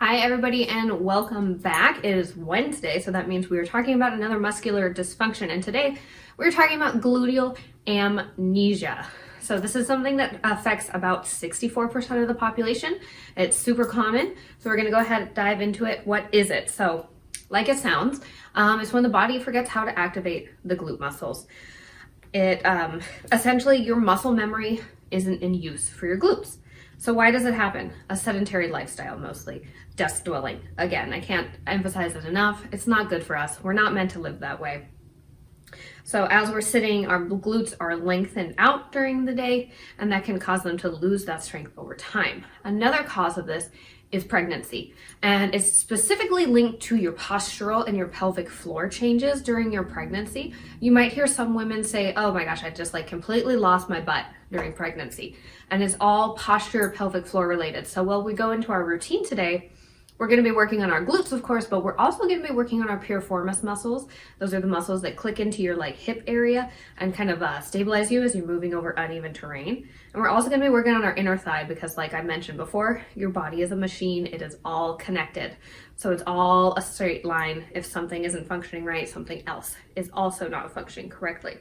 Hi everybody and welcome back. It is Wednesday, so that means we are talking about another muscular dysfunction, and today we're talking about gluteal amnesia. So this is something that affects about 64% of the population. It's super common, so we're going to go ahead and dive into it. What is it? So like it sounds, it's when the body forgets how to activate the glute muscles. It essentially your muscle memory isn't in use for your glutes. So why does it happen? A sedentary lifestyle, mostly. Desk dwelling. Again, I can't emphasize it enough. It's not good for us. We're not meant to live that way. So as we're sitting, our glutes are lengthened out during the day, and that can cause them to lose that strength over time. Another cause of this is pregnancy, and it's specifically linked to your postural and your pelvic floor changes during your pregnancy. You might hear some women say, oh my gosh, I just completely lost my butt during pregnancy, and it's all posture, pelvic floor related. So while we go into our routine today, we're going to be working on our glutes, of course, but we're also going to be working on our piriformis muscles. Those are the muscles that click into your hip area and kind of stabilize you as you're moving over uneven terrain. And we're also going to be working on our inner thigh because, like I mentioned before, your body is a machine. It is all connected. So it's all a straight line. If something isn't functioning right, something else is also not functioning correctly.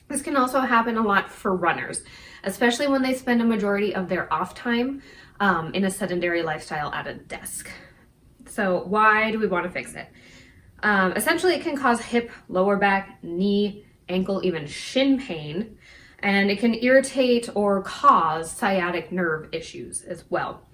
This can also happen a lot for runners, especially when they spend a majority of their off time in a sedentary lifestyle at a desk. So why do we want to fix it? Essentially, it can cause hip, lower back, knee, ankle, even shin pain, and it can irritate or cause sciatic nerve issues as well.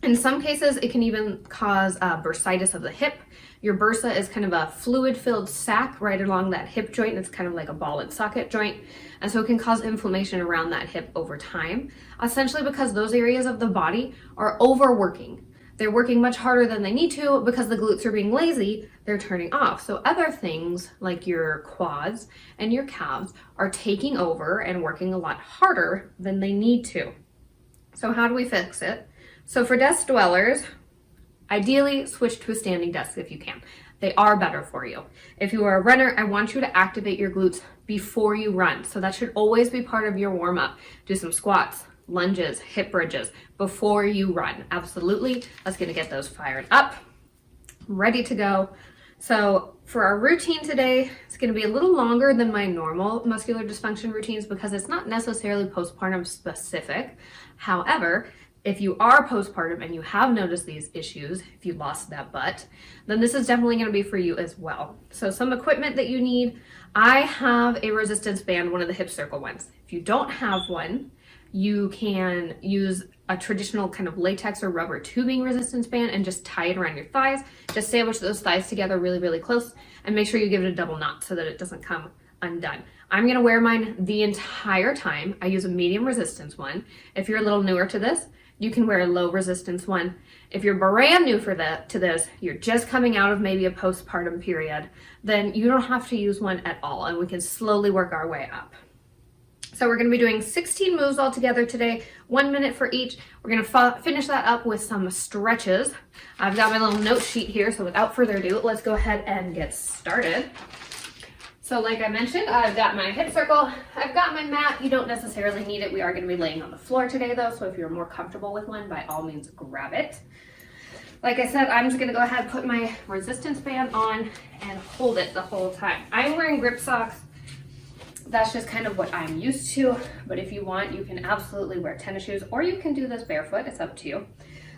In some cases, it can even cause bursitis of the hip. Your bursa is kind of a fluid-filled sac right along that hip joint. It's kind of like a ball and socket joint. And so it can cause inflammation around that hip over time, essentially because those areas of the body are overworking. They're working much harder than they need to because the glutes are being lazy, they're turning off. So other things like your quads and your calves are taking over and working a lot harder than they need to. So how do we fix it? So for desk dwellers, ideally switch to a standing desk if you can. They are better for you. If you are a runner, I want you to activate your glutes before you run. So that should always be part of your warm-up. Do some squats, lunges, hip bridges before you run. Absolutely. Let's get those fired up, ready to go. So for our routine today, it's going to be a little longer than my normal muscular dysfunction routines because it's not necessarily postpartum specific. However, if you are postpartum and you have noticed these issues, if you lost that butt, then this is definitely going to be for you as well. So some equipment that you need, I have a resistance band, one of the hip circle ones. If you don't have one, you can use a traditional kind of latex or rubber tubing resistance band and just tie it around your thighs. Just sandwich those thighs together really, really close and make sure you give it a double knot so that it doesn't come undone. I'm going to wear mine the entire time. I use a medium resistance one. If you're a little newer to this, you can wear a low resistance one. If you're brand new to this, you're just coming out of maybe a postpartum period, then you don't have to use one at all, and we can slowly work our way up. So we're going to be doing 16 moves all together today, 1 minute for each. We're going to finish that up with some stretches. I've got my little note sheet here, so without further ado, let's go ahead and get started. So like I mentioned, I've got my hip circle, I've got my mat. You don't necessarily need it. We are going to be laying on the floor today though, so if you're more comfortable with one, by all means grab it. Like I said, I'm just going to go ahead and put my resistance band on and hold it the whole time. I'm wearing grip socks. That's just kind of what I'm used to, but if you want, you can absolutely wear tennis shoes, or you can do this barefoot. It's up to you.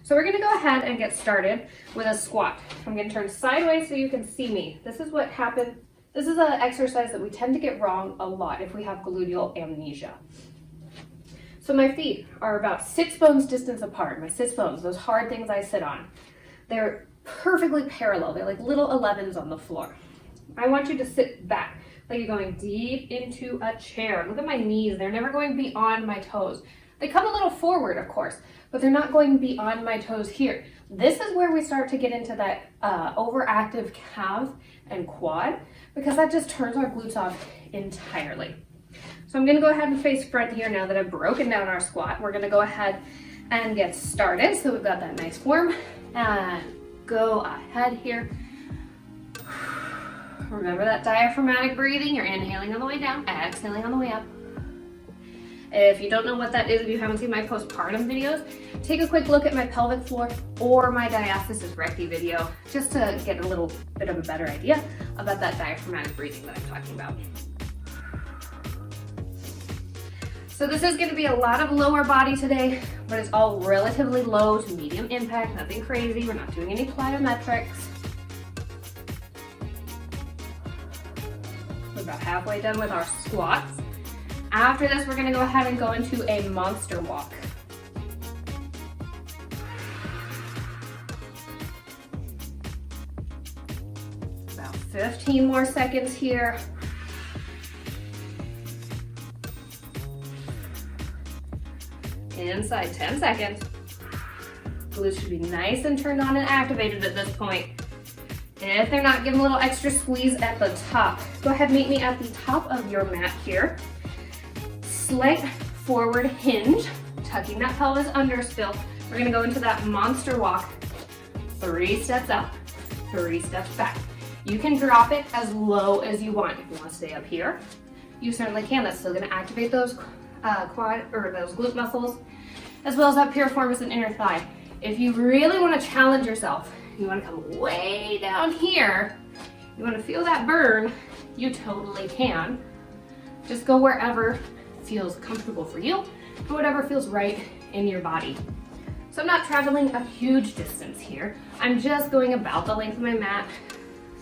So we're going to go ahead and get started with a squat. I'm going to turn sideways so you can see me. This is what happened. This is an exercise that we tend to get wrong a lot if we have gluteal amnesia. So my feet are about 6 bones distance apart. My sits bones, those hard things I sit on, they're perfectly parallel. They're like little 11s on the floor. I want you to sit back like you're going deep into a chair. Look at my knees. They're never going beyond my toes. They come a little forward, of course, but they're not going beyond my toes here. This is where we start to get into that overactive calf and quad, because that just turns our glutes off entirely. So I'm going to go ahead and face front here now that I've broken down our squat. We're going to go ahead and get started. So we've got that nice form, and go ahead here. Remember that diaphragmatic breathing. You're inhaling on the way down, exhaling on the way up. If you don't know what that is, if you haven't seen my postpartum videos, take a quick look at my pelvic floor or my diastasis recti video, just to get a little bit of a better idea about that diaphragmatic breathing that I'm talking about. So this is going to be a lot of lower body today, but it's all relatively low to medium impact, nothing crazy. We're not doing any plyometrics. We're about halfway done with our squats. After this, we're going to go ahead and go into a monster walk. About 15 more seconds here. Inside 10 seconds. Glutes should be nice and turned on and activated at this point. If they're not, give them a little extra squeeze at the top. Go ahead and meet me at the top of your mat here. Slight forward hinge, tucking that pelvis under still. We're gonna go into that monster walk. 3 steps up, 3 steps back. You can drop it as low as you want. If you want to stay up here, you certainly can. That's still gonna activate those quad or those glute muscles, as well as that piriformis and inner thigh. If you really want to challenge yourself, you want to come way down here, you want to feel that burn, you totally can. Just go wherever feels comfortable for you, and whatever feels right in your body. So I'm not traveling a huge distance here. I'm just going about the length of my mat,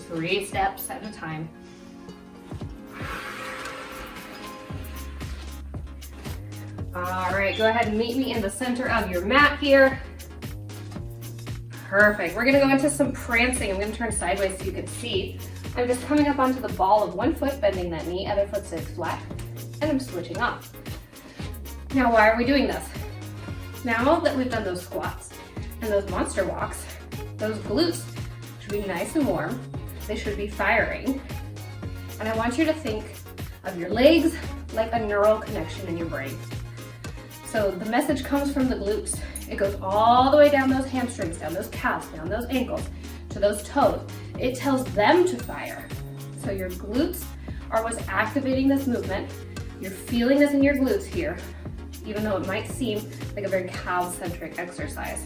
3 steps at a time. All right, go ahead and meet me in the center of your mat here. Perfect. We're gonna go into some prancing. I'm gonna turn sideways so you can see. I'm just coming up onto the ball of one foot, bending that knee, other foot stays flat, and I'm switching off. Now, why are we doing this? Now that we've done those squats and those monster walks, those glutes should be nice and warm. They should be firing. And I want you to think of your legs like a neural connection in your brain. So the message comes from the glutes. It goes all the way down those hamstrings, down those calves, down those ankles, to those toes. It tells them to fire. So your glutes are what's activating this movement. You're feeling this in your glutes here, even though it might seem like a very cow-centric exercise.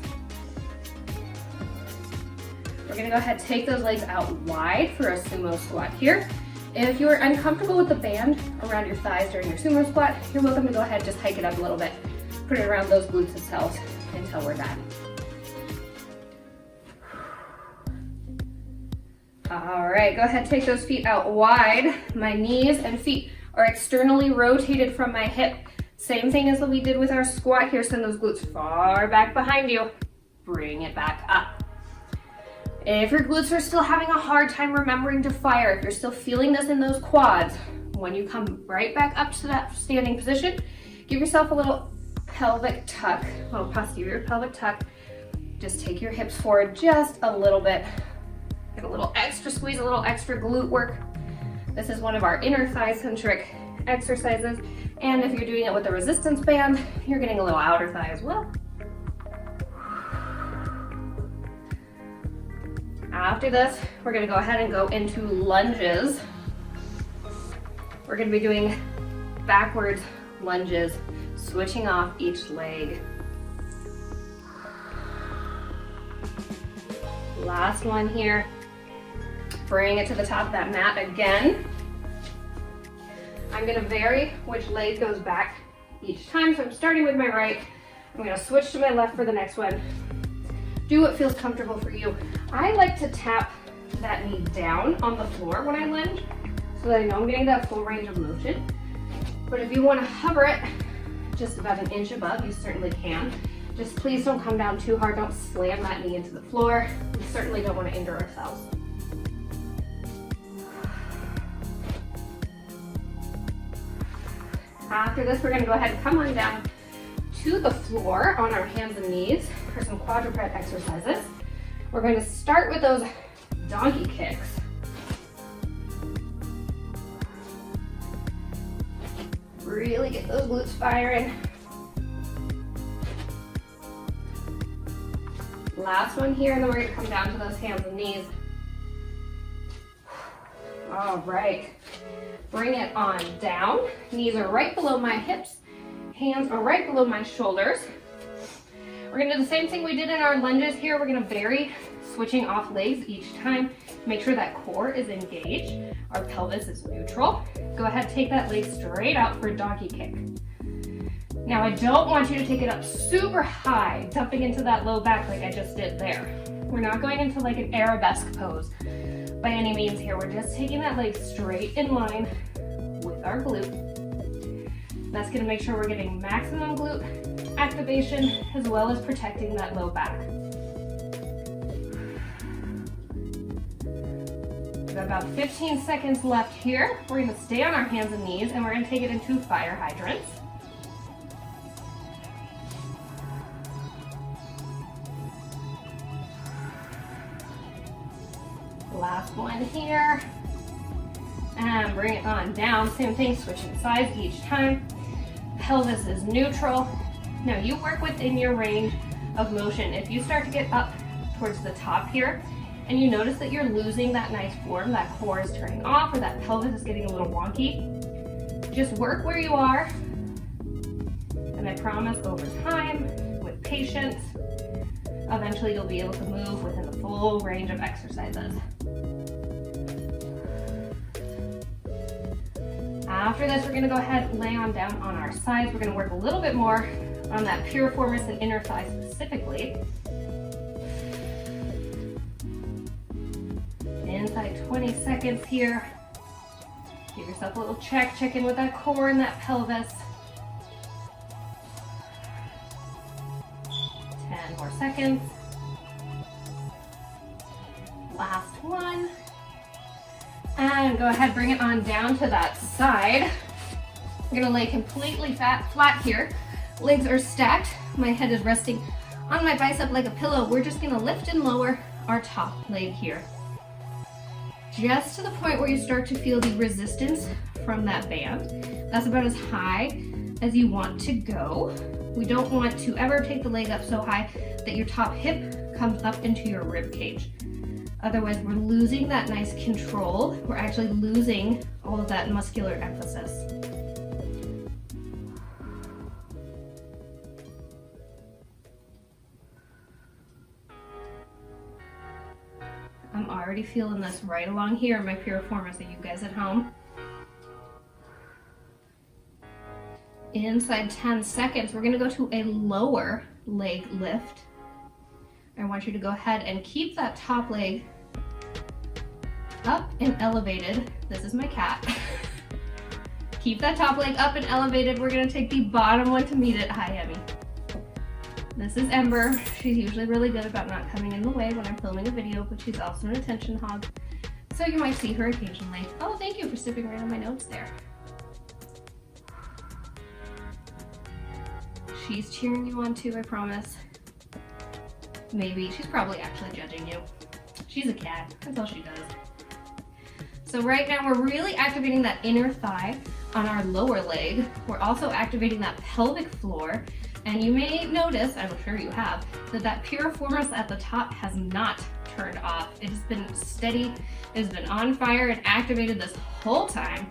We're gonna go ahead and take those legs out wide for a sumo squat here. If you are uncomfortable with the band around your thighs during your sumo squat, you're welcome to go ahead and just hike it up a little bit. Put it around those glutes themselves until we're done. All right, go ahead and take those feet out wide. My knees and feet are externally rotated from my hip. Same thing as what we did with our squat here. Send those glutes far back behind you. Bring it back up. If your glutes are still having a hard time remembering to fire, if you're still feeling this in those quads, when you come right back up to that standing position, give yourself a little pelvic tuck, a little posterior pelvic tuck. Just take your hips forward just a little bit. Get a little extra squeeze, a little extra glute work. This is one of our inner thigh centric exercises. And if you're doing it with a resistance band, you're getting a little outer thigh as well. After this, we're gonna go ahead and go into lunges. We're gonna be doing backwards lunges, switching off each leg. Last one here. Bring it to the top of that mat again. I'm gonna vary which leg goes back each time. So I'm starting with my right. I'm gonna switch to my left for the next one. Do what feels comfortable for you. I like to tap that knee down on the floor when I lunge so that I know I'm getting that full range of motion. But if you want to hover it just about an inch above, you certainly can. Just please don't come down too hard. Don't slam that knee into the floor. We certainly don't want to injure ourselves. After this, we're going to go ahead and come on down to the floor on our hands and knees for some quadruped exercises. We're going to start with those donkey kicks. Really get those glutes firing. Last one here, and then we're going to come down to those hands and knees. All right, bring it on down. Knees are right below my hips. hands are right below my shoulders. We're gonna do the same thing we did in our lunges here. We're gonna vary, switching off legs each time. Make sure that core is engaged. Our pelvis is neutral. Go ahead, take that leg straight out for a donkey kick. Now I don't want you to take it up super high, dumping into that low back like I just did there. We're not going into like an arabesque pose by any means here. We're just taking that leg straight in line with our glute. That's gonna make sure we're getting maximum glute activation as well as protecting that low back. We've got about 15 seconds left here. We're gonna stay on our hands and knees and we're gonna take it into fire hydrants. Last one here. And bring it on down. Same thing, switching sides each time. Pelvis is neutral. Now you work within your range of motion. If you start to get up towards the top here and you notice that you're losing that nice form, that core is turning off or that pelvis is getting a little wonky, just work where you are. And I promise over time, with patience, eventually you'll be able to move within the full range of exercises. After this, we're gonna go ahead and lay on down on our sides. We're gonna work a little bit more on that piriformis and inner thigh specifically. Inside 20 seconds here. Give yourself a little check in with that core and that pelvis. 10 more seconds. Last one. And go ahead, bring it on down to that side. I'm gonna lay completely flat here. Legs are stacked. My head is resting on my bicep like a pillow. We're just gonna lift and lower our top leg here. Just to the point where you start to feel the resistance from that band. That's about as high as you want to go. We don't want to ever take the leg up so high that your top hip comes up into your rib cage. Otherwise, we're losing that nice control. We're actually losing all of that muscular emphasis. I'm already feeling this right along here in my piriformis. Are you guys at home? Inside 10 seconds, we're gonna go to a lower leg lift. I want you to go ahead and keep that top leg up and elevated. This is my cat. Keep that top leg up and elevated. We're gonna take the bottom one to meet it. Hi, Emmy. This is Ember. She's usually really good about not coming in the way when I'm filming a video, but she's also an attention hog. So you might see her occasionally. Oh, thank you for sipping right on my notes there. She's cheering you on too, I promise. Maybe. She's probably actually judging you. She's a cat. That's all she does. So right now we're really activating that inner thigh on our lower leg. We're also activating that pelvic floor. And you may notice, I'm sure you have, that piriformis at the top has not turned off. It has been steady, it has been on fire and activated this whole time.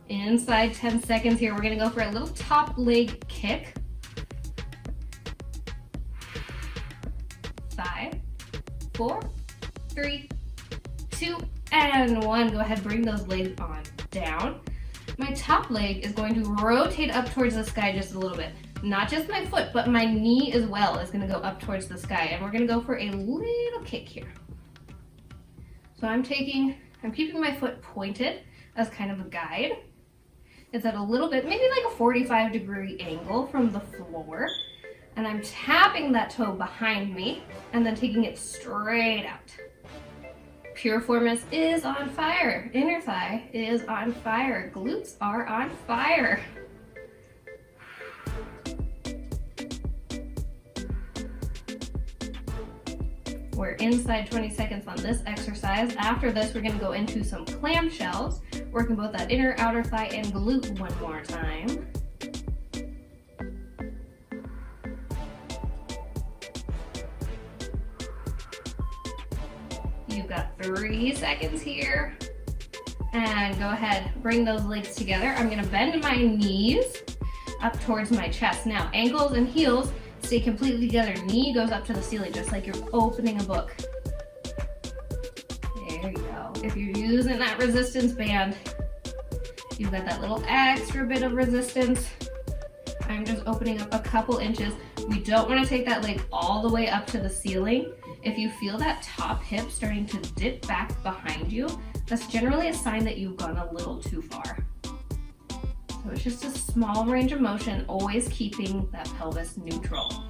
Inside 10 seconds here, we're gonna go for a little top leg kick. 5, 4, 3, 2, and 1. Go ahead, bring those legs on down. My top leg is going to rotate up towards the sky just a little bit. Not just my foot, but my knee as well is gonna go up towards the sky. And we're gonna go for a little kick here. So I'm keeping my foot pointed as kind of a guide. It's at a little bit, maybe like a 45-degree angle from the floor. And I'm tapping that toe behind me and then taking it straight out. Piriformis is on fire. Inner thigh is on fire. Glutes are on fire. We're inside 20 seconds on this exercise. After this, we're gonna go into some clamshells, working both that inner, outer thigh, and glute one more time. You've got 3 seconds here. And go ahead, bring those legs together. I'm gonna bend my knees up towards my chest. Now, ankles and heels stay completely together. Knee goes up to the ceiling, just like you're opening a book. There you go. If you're using that resistance band, you've got that little extra bit of resistance. I'm just opening up a couple inches. We don't want to take that leg all the way up to the ceiling. If you feel that top hip starting to dip back behind you, that's generally a sign that you've gone a little too far. So it's just a small range of motion, always keeping that pelvis neutral.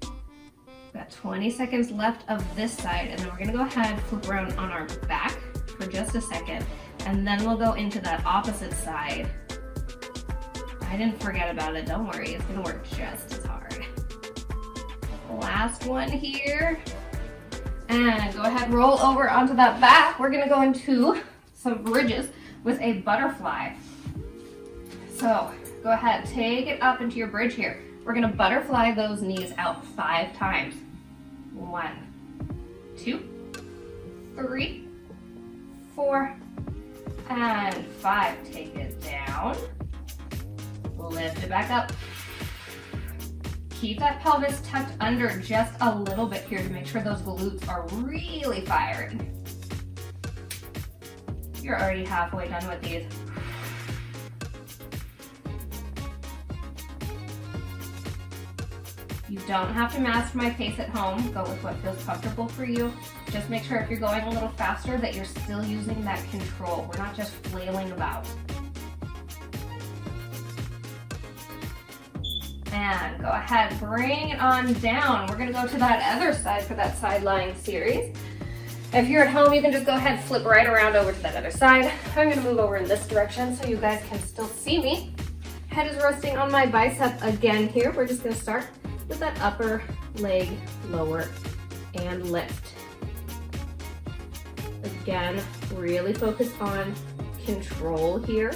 We've got 20 seconds left of this side, and then we're gonna go ahead, flip around on our back for just a second, and then we'll go into that opposite side. I didn't forget about it, don't worry, it's gonna work just as hard. Last one here. And go ahead, roll over onto that back. We're gonna go into some bridges with a butterfly. So go ahead, take it up into your bridge here. We're gonna butterfly those knees out 5 times. 1, 2, 3, 4, and 5. Take it down. Lift it back up. Keep that pelvis tucked under just a little bit here to make sure those glutes are really firing. You're already halfway done with these. You don't have to master my pace at home. Go with what feels comfortable for you. Just make sure if you're going a little faster that you're still using that control. We're not just flailing about. And go ahead, bring it on down. We're gonna go to that other side for that side lying series. If you're at home, you can just go ahead, flip right around over to that other side. I'm gonna move over in this direction so you guys can still see me. Head is resting on my bicep again here. We're just gonna start with that upper leg, lower, and lift. Again, really focus on control here.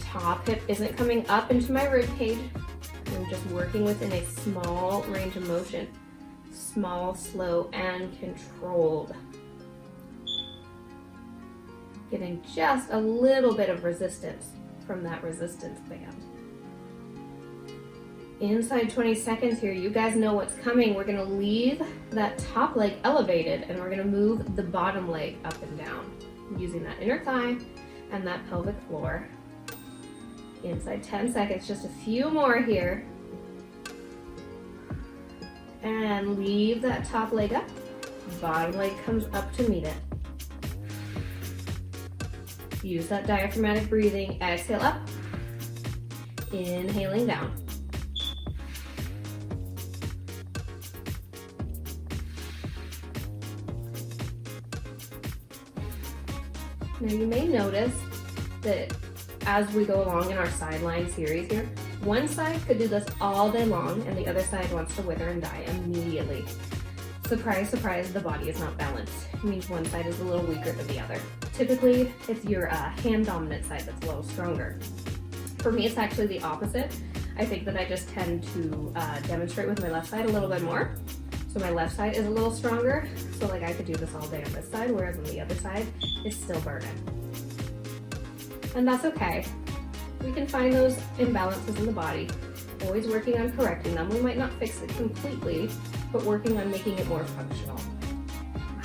Top hip isn't coming up into my rib cage. I'm just working within a small range of motion. Small, slow, and controlled. Getting just a little bit of resistance from that resistance band. Inside 20 seconds here, you guys know what's coming. We're gonna leave that top leg elevated and we're gonna move the bottom leg up and down using that inner thigh and that pelvic floor. Inside 10 seconds, just a few more here. And leave that top leg up. Bottom leg comes up to meet it. Use that diaphragmatic breathing. Exhale up. Inhaling down. Now you may notice that as we go along in our sideline series here, one side could do this all day long and the other side wants to wither and die immediately. Surprise, surprise, the body is not balanced. It means one side is a little weaker than the other. Typically, it's your hand dominant side that's a little stronger. For me, it's actually the opposite. I think that I just tend to demonstrate with my left side a little bit more. So my left side is a little stronger. So like I could do this all day on this side, whereas on the other side, it's still burning. And that's okay. We can find those imbalances in the body, always working on correcting them. We might not fix it completely, but working on making it more functional.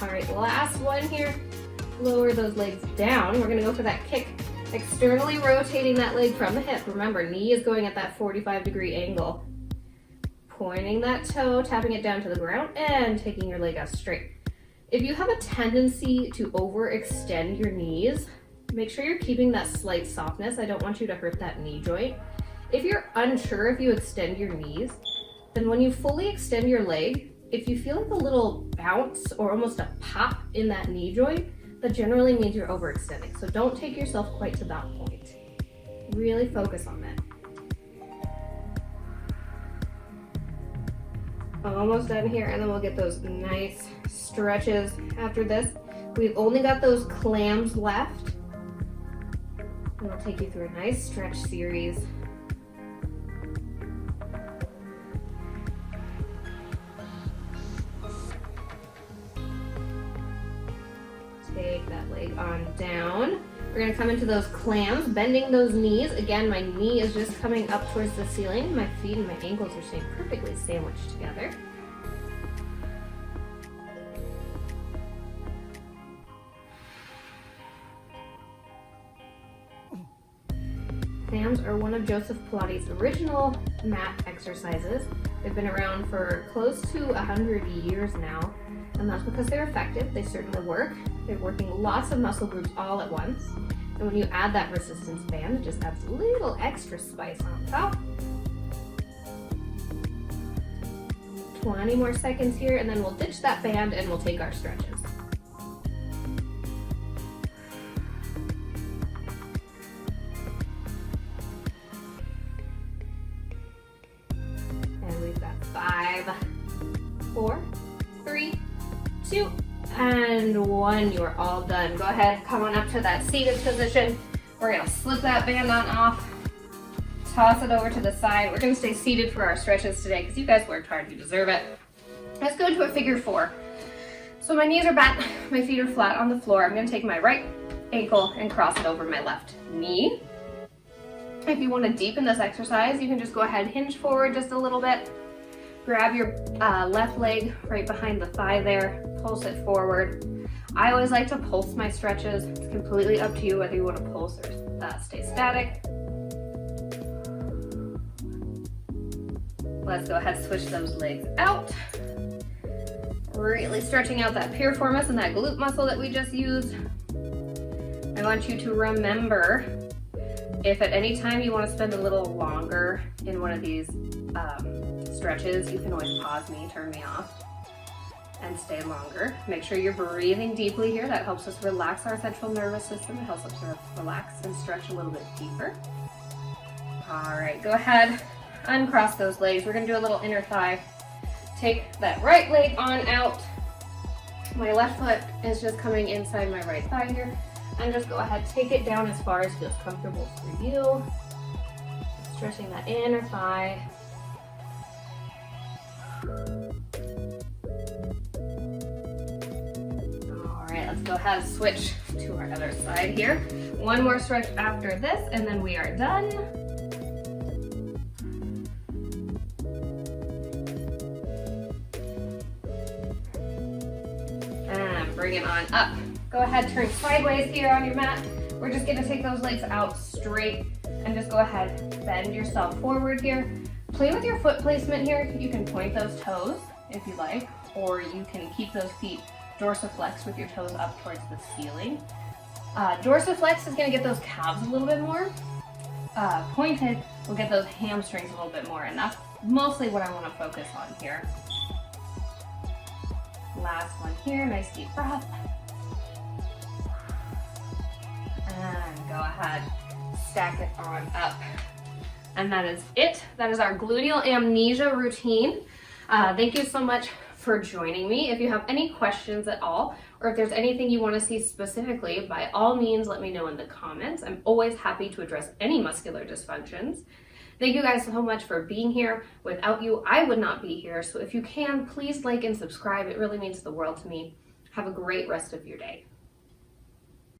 All right, last one here. Lower those legs down. We're gonna go for that kick, externally rotating that leg from the hip. Remember, knee is going at that 45-degree angle. Pointing that toe, tapping it down to the ground, and taking your leg out straight. If you have a tendency to overextend your knees, make sure you're keeping that slight softness. I don't want you to hurt that knee joint. If you're unsure if you extend your knees, then when you fully extend your leg, if you feel like a little bounce or almost a pop in that knee joint, that generally means you're overextending. So don't take yourself quite to that point. Really focus on that. Almost done here, and then we'll get those nice stretches after this. We've only got those clams left. And we'll take you through a nice stretch series. on down. We're gonna come into those clams, bending those knees. Again, my knee is just coming up towards the ceiling. My feet and my ankles are staying perfectly sandwiched together. Clams are one of Joseph Pilates' original mat exercises. They've been around for close to 100 years now, and that's because they're effective. They certainly work. They're working lots of muscle groups all at once. And when you add that resistance band, it just adds a little extra spice on top. 20 more seconds here, and then we'll ditch that band and we'll take our stretches. And we've got 5, 4, 3, 2, and 1. You are all done. Go ahead, come on up to that seated position. We're gonna slip that band on off, toss it over to the side. We're gonna stay seated for our stretches today because you guys worked hard, you deserve it. Let's go into a figure 4. So my knees are bent, my feet are flat on the floor. I'm gonna take my right ankle and cross it over my left knee. If you wanna deepen this exercise, you can just go ahead, hinge forward just a little bit. Grab your left leg right behind the thigh there, pulse it forward. I always like to pulse my stretches. It's completely up to you whether you want to pulse or stay static. Let's go ahead and switch those legs out. Really stretching out that piriformis and that glute muscle that we just used. I want you to remember, if at any time you want to spend a little longer in one of these stretches, you can always pause me, turn me off, and stay longer. Make sure you're breathing deeply here. That helps us relax our central nervous system. It helps us relax and stretch a little bit deeper. All right, go ahead, uncross those legs. We're gonna do a little inner thigh. Take that right leg on out. My left foot is just coming inside my right thigh here. And just go ahead, take it down as far as feels comfortable for you. Stretching that inner thigh. Let's go ahead and switch to our other side here. One more stretch after this, and then we are done. And bring it on up. Go ahead, turn sideways here on your mat. We're just gonna take those legs out straight and just go ahead, bend yourself forward here. Play with your foot placement here. You can point those toes if you like, or you can keep those feet dorsiflex with your toes up towards the ceiling. Dorsiflex is going to get those calves a little bit more. Pointed will get those hamstrings a little bit more, and that's mostly what I want to focus on here. Last one here, nice deep breath. And go ahead, stack it on up. And that is it. That is our gluteal amnesia routine. Thank you so much for joining me. If you have any questions at all, or if there's anything you want to see specifically, by all means, let me know in the comments. I'm always happy to address any muscular dysfunctions. Thank you guys so much for being here. Without you, I would not be here. So if you can, please like and subscribe. It really means the world to me. Have a great rest of your day.